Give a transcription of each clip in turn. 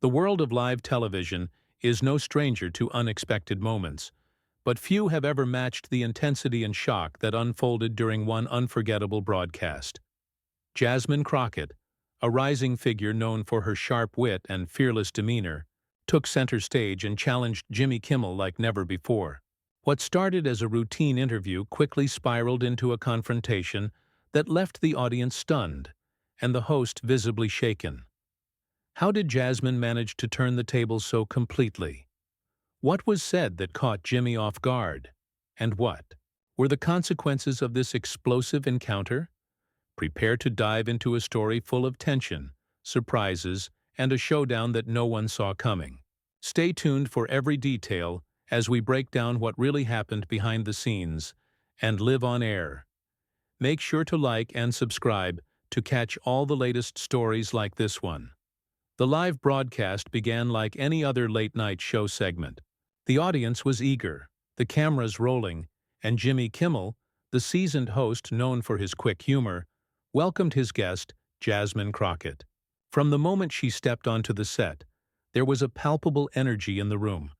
The world of live television is no stranger to unexpected moments, but few have ever matched the intensity and shock that unfolded during one unforgettable broadcast. Jasmine Crockett, a rising figure known for her sharp wit and fearless demeanor, took center stage and challenged Jimmy Kimmel like never before. What started as a routine interview quickly spiraled into a confrontation that left the audience stunned and the host visibly shaken. How did Jasmine manage to turn the tables so completely? What was said that caught Jimmy off guard? And what were the consequences of this explosive encounter? Prepare to dive into a story full of tension, surprises, and a showdown that no one saw coming. Stay tuned for every detail as we break down what really happened behind the scenes and live on air. Make sure to like and subscribe to catch all the latest stories like this one. The live broadcast began like any other late-night show segment. The audience was eager, the cameras rolling, and Jimmy Kimmel, the seasoned host known for his quick humor, welcomed his guest, Jasmine Crockett. From the moment she stepped onto the set, there was a palpable energy in the room.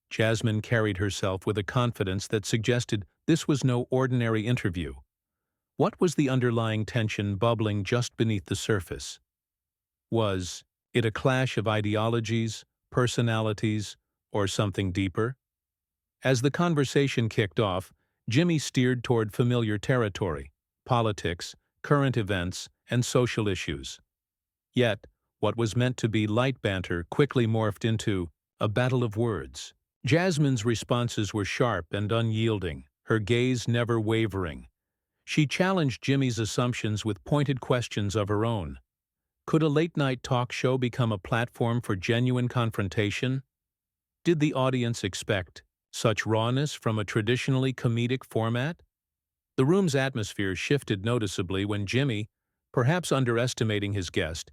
Jasmine carried herself with a confidence that suggested this was no ordinary interview. What was the underlying tension bubbling just beneath the surface? Was it a clash of ideologies, personalities, or something deeper? As the conversation kicked off, Jimmy steered toward familiar territory: politics, current events, and social issues. Yet, what was meant to be light banter quickly morphed into a battle of words. Jasmine's responses were sharp and unyielding, her gaze never wavering. She challenged Jimmy's assumptions with pointed questions of her own. Could a late-night talk show become a platform for genuine confrontation? Did the audience expect such rawness from a traditionally comedic format? The room's atmosphere shifted noticeably when Jimmy, perhaps underestimating his guest,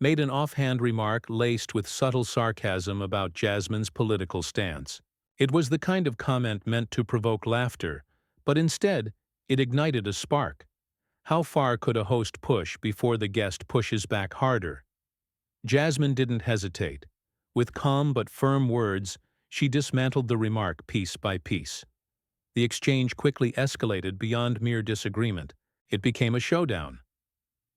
made an offhand remark laced with subtle sarcasm about Jasmine's political stance. It was the kind of comment meant to provoke laughter, but instead, it ignited a spark. How far could a host push before the guest pushes back harder? Jasmine didn't hesitate. With calm but firm words, she dismantled the remark piece by piece. The exchange quickly escalated beyond mere disagreement. It became a showdown.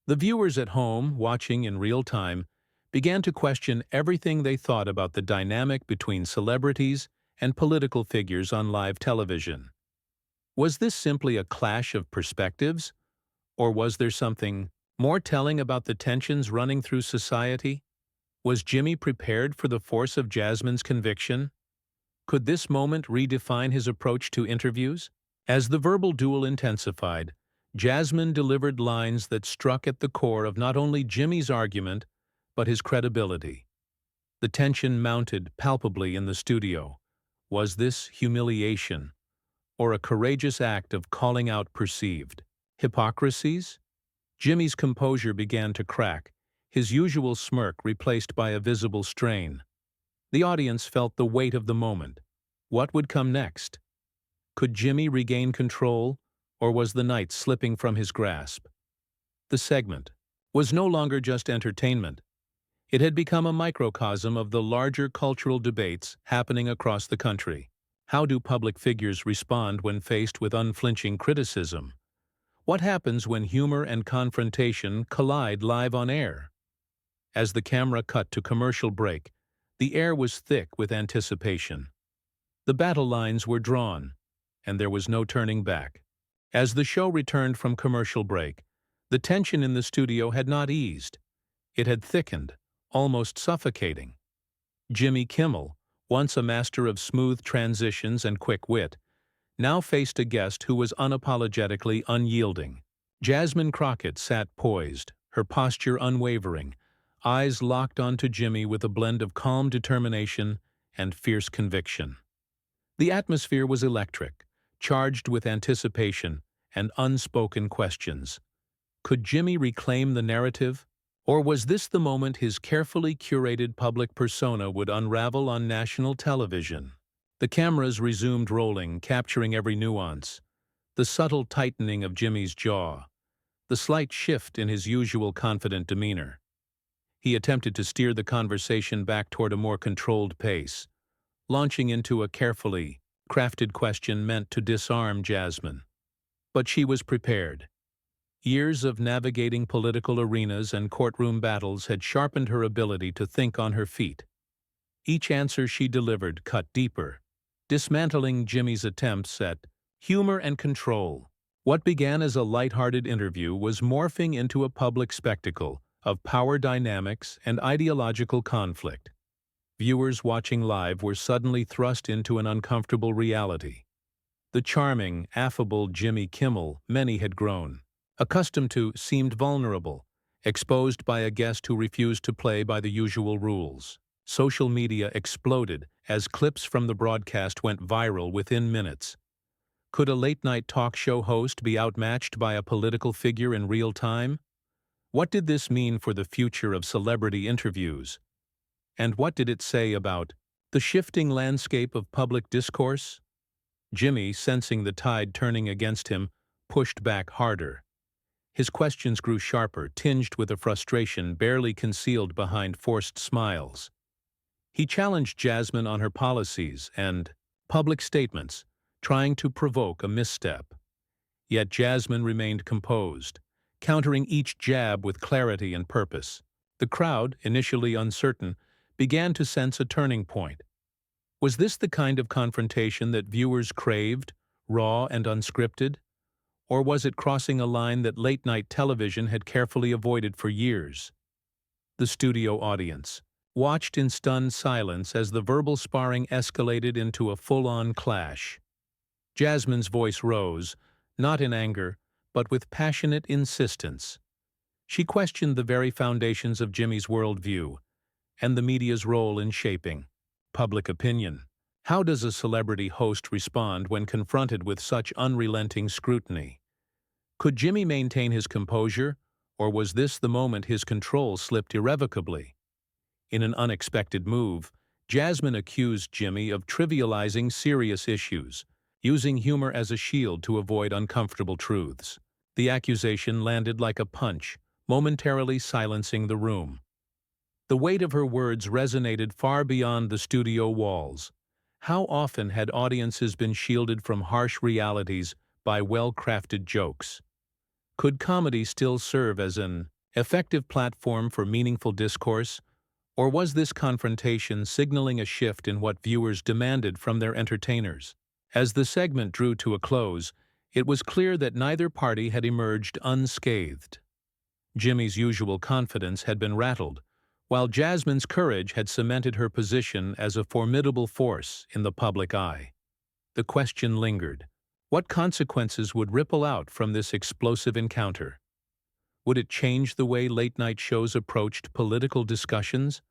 The viewers at home, watching in real time, began to question everything they thought about the dynamic between celebrities and political figures on live television. Was this simply a clash of perspectives? Or was there something more telling about the tensions running through society? Was Jimmy prepared for the force of Jasmine's conviction? Could this moment redefine his approach to interviews? As the verbal duel intensified, Jasmine delivered lines that struck at the core of not only Jimmy's argument, but his credibility. The tension mounted palpably in the studio. Was this humiliation, or a courageous act of calling out perceived hypocrisies? Jimmy's composure began to crack, his usual smirk replaced by a visible strain. The audience felt the weight of the moment. What would come next? Could Jimmy regain control, or was the night slipping from his grasp? The segment was no longer just entertainment. It had become a microcosm of the larger cultural debates happening across the country. How do public figures respond when faced with unflinching criticism? What happens when humor and confrontation collide live on air? As the camera cut to commercial break, the air was thick with anticipation. The battle lines were drawn, and there was no turning back. As the show returned from commercial break, the tension in the studio had not eased. It had thickened, almost suffocating. Jimmy Kimmel, once a master of smooth transitions and quick wit, now faced a guest who was unapologetically unyielding. Jasmine Crockett sat poised, her posture unwavering, eyes locked onto Jimmy with a blend of calm determination and fierce conviction. The atmosphere was electric, charged with anticipation and unspoken questions. Could Jimmy reclaim the narrative? Or was this the moment his carefully curated public persona would unravel on national television? The cameras resumed rolling, capturing every nuance. The subtle tightening of Jimmy's jaw, the slight shift in his usual confident demeanor. He attempted to steer the conversation back toward a more controlled pace, launching into a carefully crafted question meant to disarm Jasmine. But she was prepared. Years of navigating political arenas and courtroom battles had sharpened her ability to think on her feet. Each answer she delivered cut deeper, dismantling Jimmy's attempts at humor and control. What began as a light-hearted interview was morphing into a public spectacle of power dynamics and ideological conflict. Viewers watching live were suddenly thrust into an uncomfortable reality. The charming, affable Jimmy Kimmel many had grown accustomed to seemed vulnerable, exposed by a guest who refused to play by the usual rules. Social media exploded as clips from the broadcast went viral within minutes. Could a late-night talk show host be outmatched by a political figure in real time? What did this mean for the future of celebrity interviews? And what did it say about the shifting landscape of public discourse? Jimmy, sensing the tide turning against him, pushed back harder. His questions grew sharper, tinged with a frustration barely concealed behind forced smiles. He challenged Jasmine on her policies and public statements, trying to provoke a misstep. Yet Jasmine remained composed, countering each jab with clarity and purpose. The crowd, initially uncertain, began to sense a turning point. Was this the kind of confrontation that viewers craved, raw and unscripted? Or was it crossing a line that late-night television had carefully avoided for years? The studio audience watched in stunned silence as the verbal sparring escalated into a full-on clash. Jasmine's voice rose, not in anger, but with passionate insistence. She questioned the very foundations of Jimmy's worldview and the media's role in shaping public opinion. How does a celebrity host respond when confronted with such unrelenting scrutiny? Could Jimmy maintain his composure, or was this the moment his control slipped irrevocably? In an unexpected move, Jasmine accused Jimmy of trivializing serious issues, using humor as a shield to avoid uncomfortable truths. The accusation landed like a punch, momentarily silencing the room. The weight of her words resonated far beyond the studio walls. How often had audiences been shielded from harsh realities by well-crafted jokes? Could comedy still serve as an effective platform for meaningful discourse, or was this confrontation signaling a shift in what viewers demanded from their entertainers? As the segment drew to a close, it was clear that neither party had emerged unscathed. Jimmy's usual confidence had been rattled, while Jasmine's courage had cemented her position as a formidable force in the public eye. The question lingered. What consequences would ripple out from this explosive encounter? Would it change the way late-night shows approached political discussions?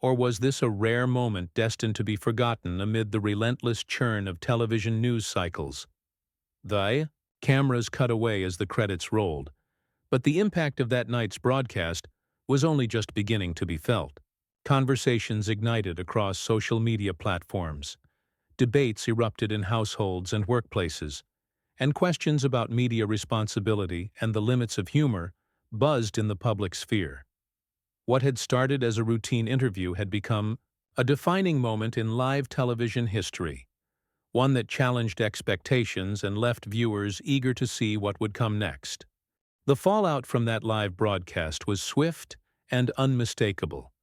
Or was this a rare moment destined to be forgotten amid the relentless churn of television news cycles? The cameras cut away as the credits rolled, but the impact of that night's broadcast was only just beginning to be felt. Conversations ignited across social media platforms. Debates erupted in households and workplaces, and questions about media responsibility and the limits of humor buzzed in the public sphere. What had started as a routine interview had become a defining moment in live television history, one that challenged expectations and left viewers eager to see what would come next. The fallout from that live broadcast was swift and unmistakable.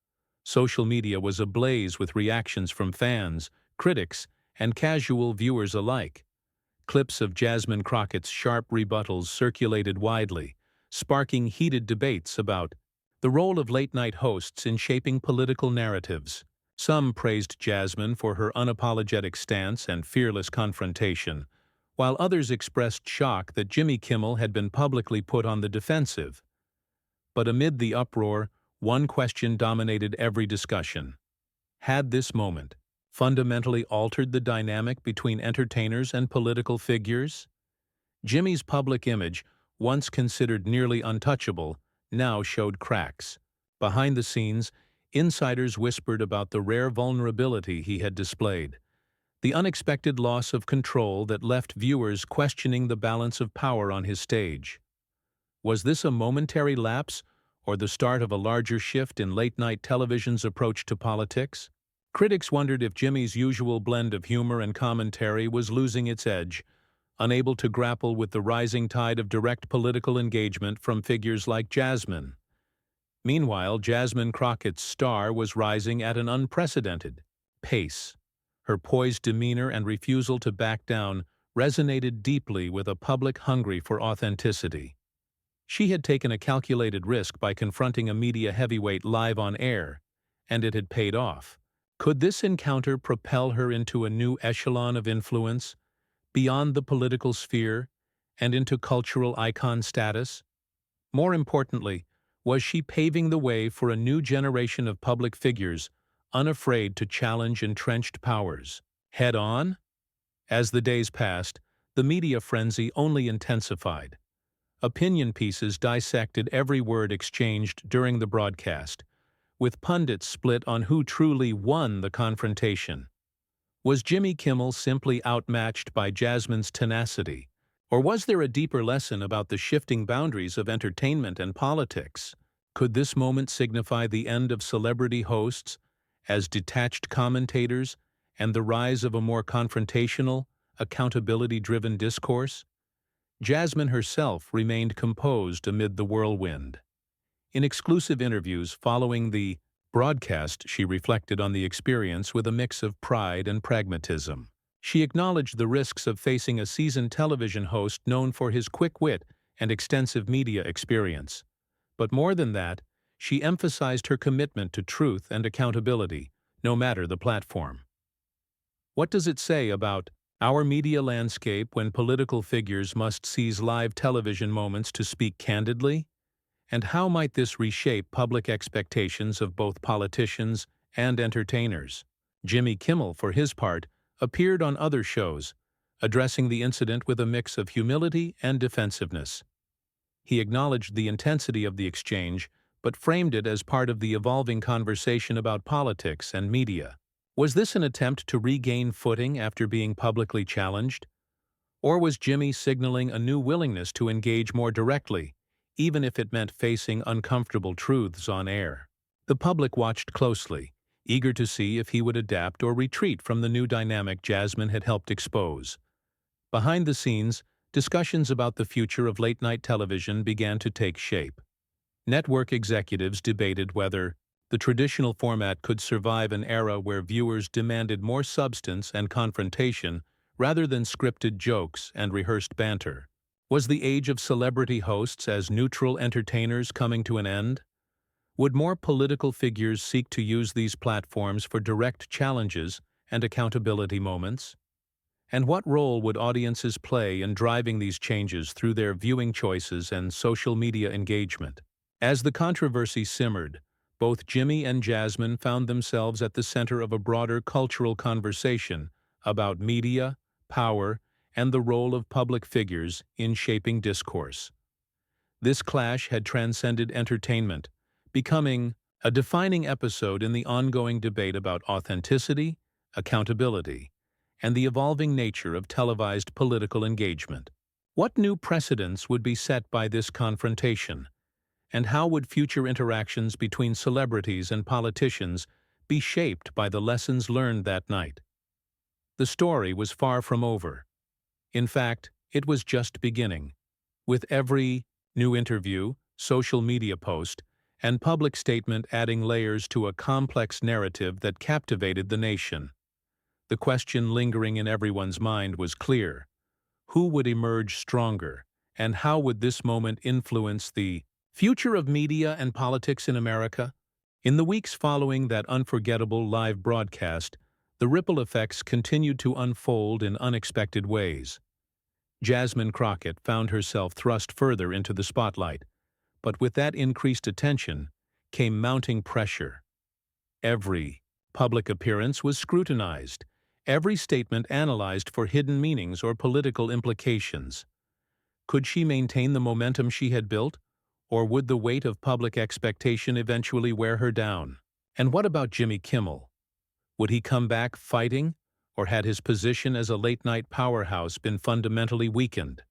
Social media was ablaze with reactions from fans, critics, and casual viewers alike. Clips of Jasmine Crockett's sharp rebuttals circulated widely, sparking heated debates about the role of late-night hosts in shaping political narratives. Some praised Jasmine for her unapologetic stance and fearless confrontation, while others expressed shock that Jimmy Kimmel had been publicly put on the defensive. But amid the uproar, one question dominated every discussion. Had this moment fundamentally altered the dynamic between entertainers and political figures? Jimmy's public image, once considered nearly untouchable, now showed cracks. Behind the scenes, insiders whispered about the rare vulnerability he had displayed, the unexpected loss of control that left viewers questioning the balance of power on his stage. Was this a momentary lapse, or the start of a larger shift in late-night television's approach to politics? Critics wondered if Jimmy's usual blend of humor and commentary was losing its edge, unable to grapple with the rising tide of direct political engagement from figures like Jasmine. Meanwhile, Jasmine Crockett's star was rising at an unprecedented pace. Her poised demeanor and refusal to back down resonated deeply with a public hungry for authenticity. She had taken a calculated risk by confronting a media heavyweight live on air, and it had paid off. Could this encounter propel her into a new echelon of influence, beyond the political sphere, and into cultural icon status? More importantly, was she paving the way for a new generation of public figures unafraid to challenge entrenched powers head-on? As the days passed, the media frenzy only intensified. Opinion pieces dissected every word exchanged during the broadcast, with pundits split on who truly won the confrontation. Was Jimmy Kimmel simply outmatched by Jasmine's tenacity, or was there a deeper lesson about the shifting boundaries of entertainment and politics? Could this moment signify the end of celebrity hosts as detached commentators and the rise of a more confrontational, accountability-driven discourse? Jasmine herself remained composed amid the whirlwind. In exclusive interviews following the broadcast, she reflected on the experience with a mix of pride and pragmatism. She acknowledged the risks of facing a seasoned television host known for his quick wit and extensive media experience. But more than that, she emphasized her commitment to truth and accountability, no matter the platform. What does it say about our media landscape when political figures must seize live television moments to speak candidly? And how might this reshape public expectations of both politicians and entertainers? Jimmy Kimmel, for his part, appeared on other shows, addressing the incident with a mix of humility and defensiveness. He acknowledged the intensity of the exchange, but framed it as part of the evolving conversation about politics and media. Was this an attempt to regain footing after being publicly challenged? Or was Jimmy signaling a new willingness to engage more directly, even if it meant facing uncomfortable truths on air? The public watched closely, eager to see if he would adapt or retreat from the new dynamic Jasmine had helped expose. Behind the scenes, discussions about the future of late-night television began to take shape. Network executives debated whether the traditional format could survive an era where viewers demanded more substance and confrontation rather than scripted jokes and rehearsed banter. Was the age of celebrity hosts as neutral entertainers coming to an end? Would more political figures seek to use these platforms for direct challenges and accountability moments? And what role would audiences play in driving these changes through their viewing choices and social media engagement? As the controversy simmered, both Jimmy and Jasmine found themselves at the center of a broader cultural conversation about media, power, and the role of public figures in shaping discourse. This clash had transcended entertainment, becoming a defining episode in the ongoing debate about authenticity, accountability, and the evolving nature of televised political engagement. What new precedents would be set by this confrontation? And how would future interactions between celebrities and politicians be shaped by the lessons learned that night? The story was far from over. In fact, it was just beginning. With every new interview, social media post, and public statement adding layers to a complex narrative that captivated the nation. The question lingering in everyone's mind was clear. Who would emerge stronger, and how would this moment influence the future of media and politics in America? In the weeks following that unforgettable live broadcast, the ripple effects continued to unfold in unexpected ways. Jasmine Crockett found herself thrust further into the spotlight, but with that increased attention came mounting pressure. Every public appearance was scrutinized, every statement analyzed for hidden meanings or political implications. Could she maintain the momentum she had built? Or would the weight of public expectation eventually wear her down? And what about Jimmy Kimmel? Would he come back fighting, or had his position as a late-night powerhouse been fundamentally weakened?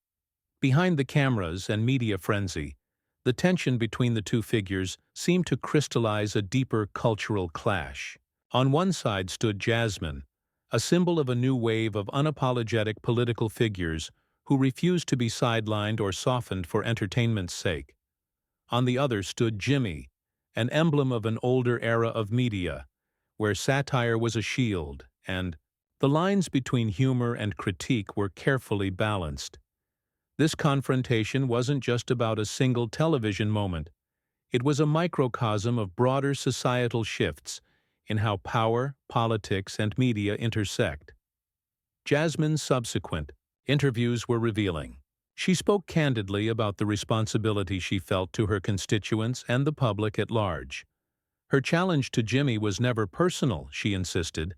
Behind the cameras and media frenzy, The tension between the two figures seemed to crystallize a deeper cultural clash. On one side stood Jasmine, a symbol of a new wave of unapologetic political figures who refused to be sidelined or softened for entertainment's sake. On the other stood Jimmy, an emblem of an older era of media, where satire was a shield, and the lines between humor and critique were carefully balanced. This confrontation wasn't just about a single television moment. It was a microcosm of broader societal shifts in how power, politics, and media intersect. Jasmine's subsequent interviews were revealing. She spoke candidly about the responsibility she felt to her constituents and the public at large. Her challenge to Jimmy was never personal, she insisted,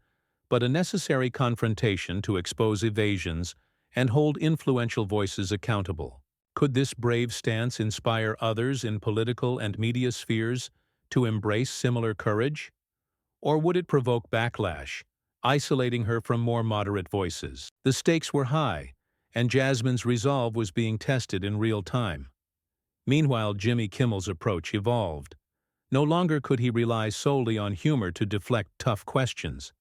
but a necessary confrontation to expose evasions and hold influential voices accountable. Could this brave stance inspire others in political and media spheres to embrace similar courage? Or would it provoke backlash, isolating her from more moderate voices? The stakes were high, and Jasmine's resolve was being tested in real time. Meanwhile, Jimmy Kimmel's approach evolved. No longer could he rely solely on humor to deflect tough questions.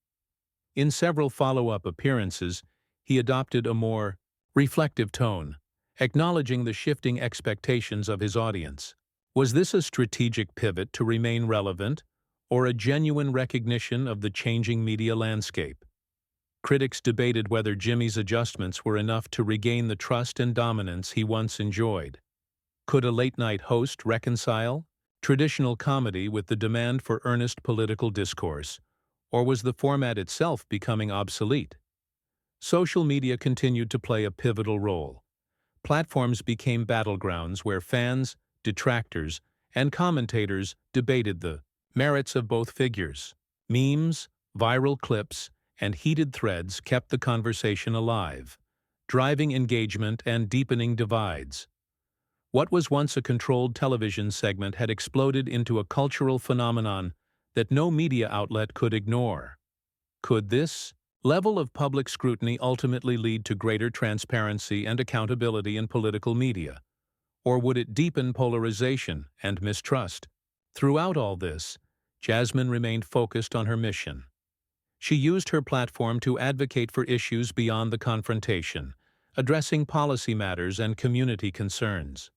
In several follow-up appearances, he adopted a more reflective tone, acknowledging the shifting expectations of his audience. Was this a strategic pivot to remain relevant, or a genuine recognition of the changing media landscape? Critics debated whether Jimmy's adjustments were enough to regain the trust and dominance he once enjoyed. Could a late-night host reconcile traditional comedy with the demand for earnest political discourse, or was the format itself becoming obsolete? Social media continued to play a pivotal role. Platforms became battlegrounds where fans, detractors, and commentators debated the merits of both figures. Memes, viral clips, and heated threads kept the conversation alive, driving engagement and deepening divides. What was once a controlled television segment had exploded into a cultural phenomenon that no media outlet could ignore. Could this level of public scrutiny ultimately lead to greater transparency and accountability in political media? Or would it deepen polarization and mistrust? Throughout all this, Jasmine remained focused on her mission. She used her platform to advocate for issues beyond the confrontation, addressing policy matters and community concerns.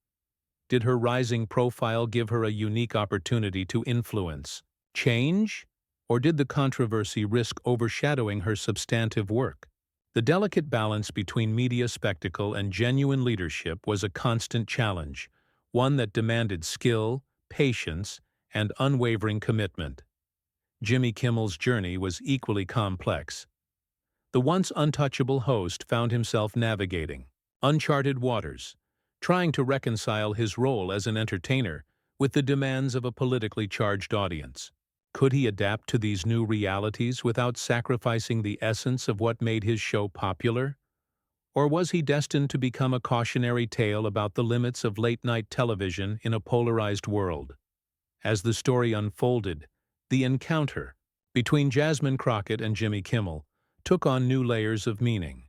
Did her rising profile give her a unique opportunity to influence change? Or did the controversy risk overshadowing her substantive work? The delicate balance between media spectacle and genuine leadership was a constant challenge, one that demanded skill, patience, and unwavering commitment. Jimmy Kimmel's journey was equally complex. The once untouchable host found himself navigating uncharted waters, trying to reconcile his role as an entertainer with the demands of a politically charged audience. Could he adapt to these new realities without sacrificing the essence of what made his show popular? Or was he destined to become a cautionary tale about the limits of late-night television in a polarized world? As the story unfolded, the encounter between Jasmine Crockett and Jimmy Kimmel took on new layers of meaning.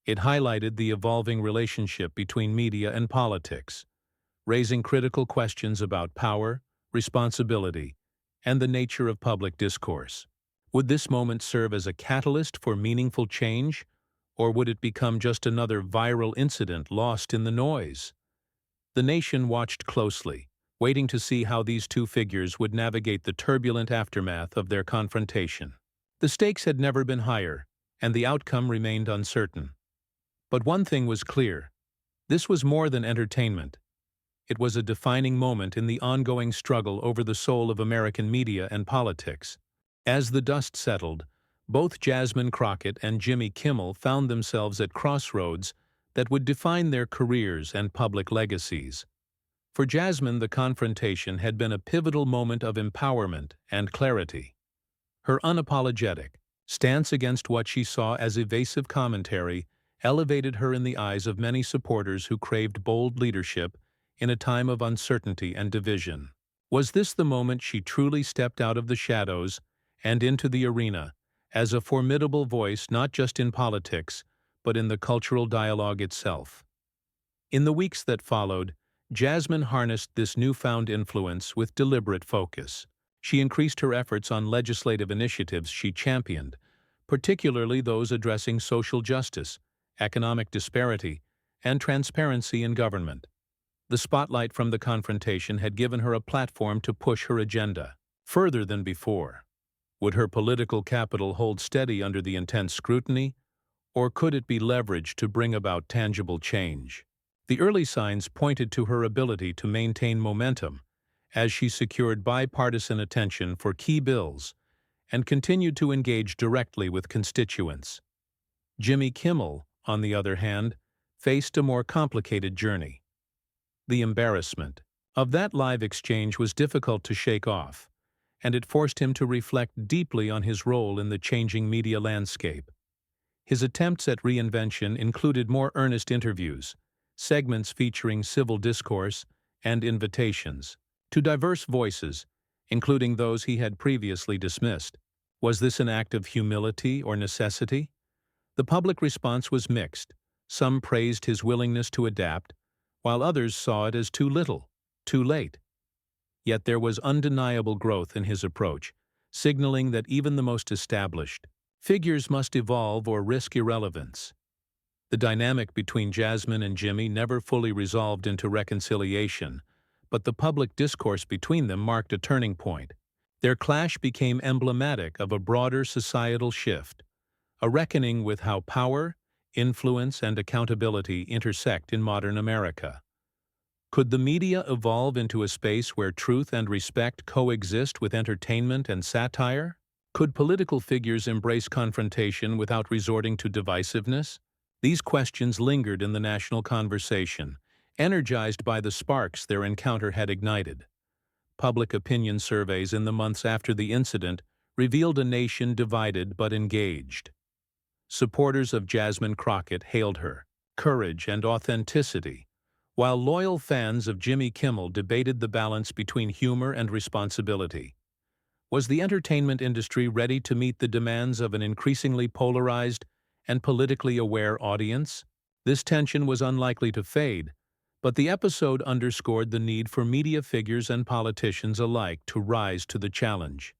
It highlighted the evolving relationship between media and politics, raising critical questions about power, responsibility, and the nature of public discourse. Would this moment serve as a catalyst for meaningful change, or would it become just another viral incident lost in the noise? The nation watched closely, waiting to see how these two figures would navigate the turbulent aftermath of their confrontation. The stakes had never been higher, and the outcome remained uncertain. But one thing was clear: this was more than entertainment. It was a defining moment in the ongoing struggle over the soul of American media and politics. As the dust settled, both Jasmine Crockett and Jimmy Kimmel found themselves at crossroads that would define their careers and public legacies. For Jasmine, the confrontation had been a pivotal moment of empowerment and clarity. Her unapologetic stance against what she saw as evasive commentary elevated her in the eyes of many supporters who craved bold leadership in a time of uncertainty and division. Was this the moment she truly stepped out of the shadows and into the arena as a formidable voice not just in politics, but in the cultural dialogue itself? In the weeks that followed, Jasmine harnessed this newfound influence with deliberate focus. She increased her efforts on legislative initiatives she championed, particularly those addressing social justice, economic disparity, and transparency in government. The spotlight from the confrontation had given her a platform to push her agenda further than before. Would her political capital hold steady under the intense scrutiny, or could it be leveraged to bring about tangible change? The early signs pointed to her ability to maintain momentum as she secured bipartisan attention for key bills and continued to engage directly with constituents. Jimmy Kimmel, on the other hand, faced a more complicated journey. The embarrassment of that live exchange was difficult to shake off, and it forced him to reflect deeply on his role in the changing media landscape. His attempts at reinvention included more earnest interviews, segments featuring civil discourse, and invitations to diverse voices, including those he had previously dismissed. Was this an act of humility or necessity? The public response was mixed. Some praised his willingness to adapt, while others saw it as too little, too late. Yet there was undeniable growth in his approach, signaling that even the most established figures must evolve or risk irrelevance. The dynamic between Jasmine and Jimmy never fully resolved into reconciliation, but the public discourse between them marked a turning point. Their clash became emblematic of a broader societal shift, a reckoning with how power, influence, and accountability intersect in modern America. Could the media evolve into a space where truth and respect coexist with entertainment and satire? Could political figures embrace confrontation without resorting to divisiveness? These questions lingered in the national conversation, energized by the sparks their encounter had ignited. Public opinion surveys in the months after the incident revealed a nation divided but engaged. Supporters of Jasmine Crockett hailed her courage and authenticity, while loyal fans of Jimmy Kimmel debated the balance between humor and responsibility. Was the entertainment industry ready to meet the demands of an increasingly polarized and politically aware audience? This tension was unlikely to fade, but the episode underscored the need for media figures and politicians alike to rise to the challenge.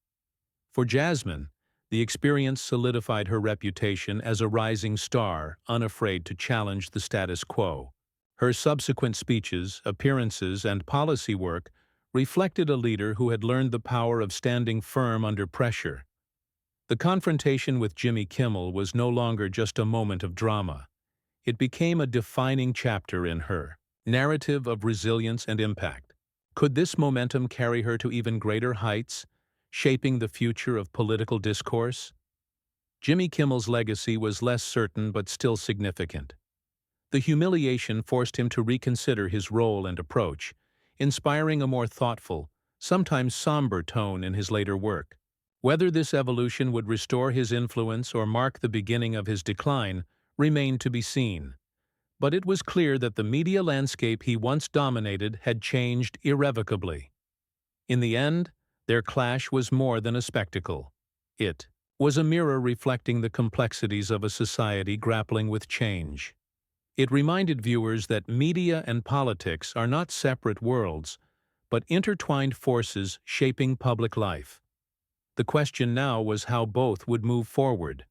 For Jasmine, the experience solidified her reputation as a rising star, unafraid to challenge the status quo. Her subsequent speeches, appearances, and policy work reflected a leader who had learned the power of standing firm under pressure. The confrontation with Jimmy Kimmel was no longer just a moment of drama. It became a defining chapter in her narrative of resilience and impact. Could this momentum carry her to even greater heights, shaping the future of political discourse? Jimmy Kimmel's legacy was less certain but still significant. The humiliation forced him to reconsider his role and approach, inspiring a more thoughtful, sometimes somber tone in his later work. Whether this evolution would restore his influence or mark the beginning of his decline remained to be seen. But it was clear that the media landscape he once dominated had changed irrevocably. In the end, their clash was more than a spectacle. It was a mirror reflecting the complexities of a society grappling with change. It reminded viewers that media and politics are not separate worlds, but intertwined forces shaping public life. The question now was how both would move forward.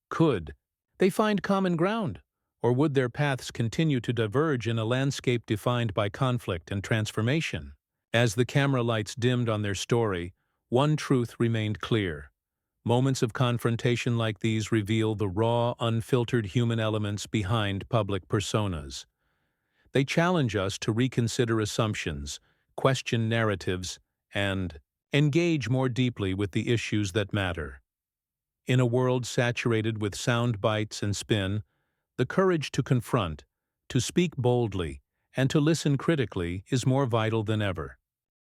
Could they find common ground, or would their paths continue to diverge in a landscape defined by conflict and transformation? As the camera lights dimmed on their story, one truth remained clear. Moments of confrontation like these reveal the raw, unfiltered human elements behind public personas. They challenge us to reconsider assumptions, question narratives, and engage more deeply with the issues that matter. In a world saturated with sound bites and spin, the courage to confront, to speak boldly, and to listen critically is more vital than ever.